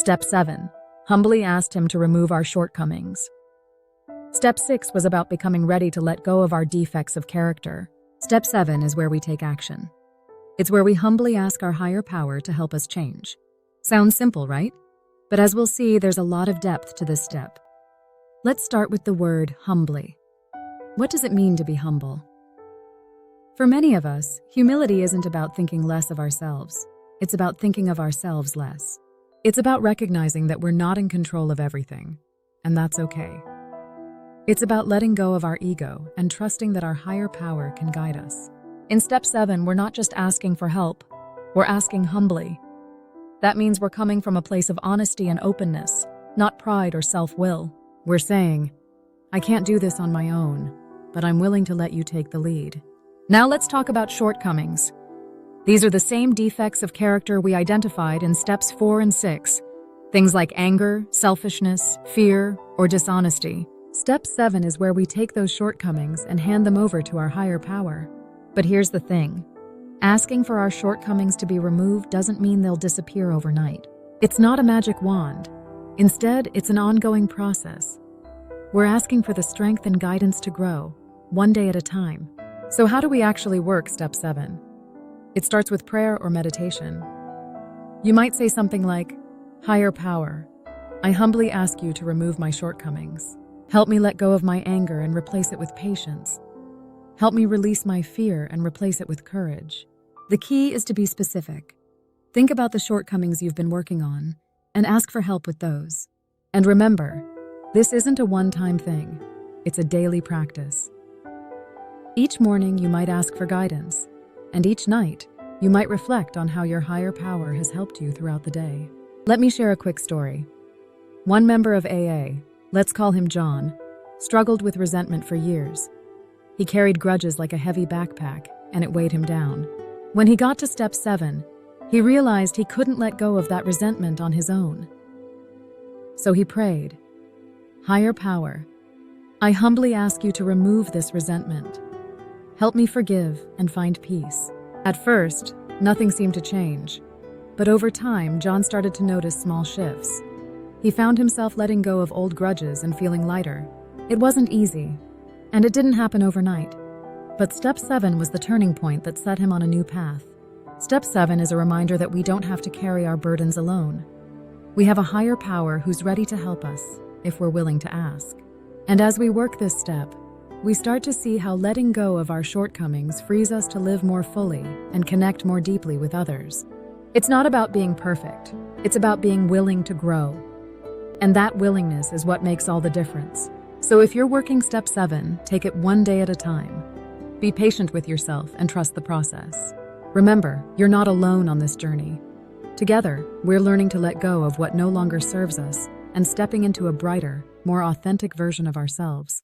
Step 7. Humbly asked him to remove our shortcomings. Step 6 was about becoming ready to let go of our defects of character. Step 7 is where we take action. It's where we humbly ask our higher power to help us change. Sounds simple, right? But as we'll see, there's a lot of depth to this step. Let's start with the word humbly. What does it mean to be humble? For many of us, humility isn't about thinking less of ourselves. It's about thinking of ourselves less. It's about recognizing that we're not in control of everything, and that's okay. It's about letting go of our ego and trusting that our higher power can guide us. In Step 7, we're not just asking for help, we're asking humbly. That means we're coming from a place of honesty and openness, not pride or self-will. We're saying, I can't do this on my own, but I'm willing to let you take the lead. Now let's talk about shortcomings. These are the same defects of character we identified in Steps 4 and 6. Things like anger, selfishness, fear, or dishonesty. Step 7 is where we take those shortcomings and hand them over to our higher power. But here's the thing. Asking for our shortcomings to be removed doesn't mean they'll disappear overnight. It's not a magic wand. Instead, it's an ongoing process. We're asking for the strength and guidance to grow, one day at a time. So how do we actually work Step 7? It starts with prayer or meditation. You might say something like, Higher power, I humbly ask you to remove my shortcomings. Help me let go of my anger and replace it with patience. Help me release my fear and replace it with courage. The key is to be specific. Think about the shortcomings you've been working on and ask for help with those. And remember, this isn't a one-time thing. It's a daily practice. Each morning you might ask for guidance, and each night you might reflect on how your higher power has helped you throughout the day. Let me share a quick story. One member of AA, let's call him John, struggled with resentment for years. He carried grudges like a heavy backpack, and it weighed him down. When he got to Step 7, he realized he couldn't let go of that resentment on his own. So he prayed, Higher power, I humbly ask you to remove this resentment. Help me forgive and find peace. At first, nothing seemed to change, but over time, John started to notice small shifts. He found himself letting go of old grudges and feeling lighter. It wasn't easy, and it didn't happen overnight. But Step 7 was the turning point that set him on a new path. Step 7 is a reminder that we don't have to carry our burdens alone. We have a higher power who's ready to help us if we're willing to ask. And as we work this step, we start to see how letting go of our shortcomings frees us to live more fully and connect more deeply with others. It's not about being perfect. It's about being willing to grow. And that willingness is what makes all the difference. So if you're working Step 7, take it one day at a time. Be patient with yourself and trust the process. Remember, you're not alone on this journey. Together, we're learning to let go of what no longer serves us and stepping into a brighter, more authentic version of ourselves.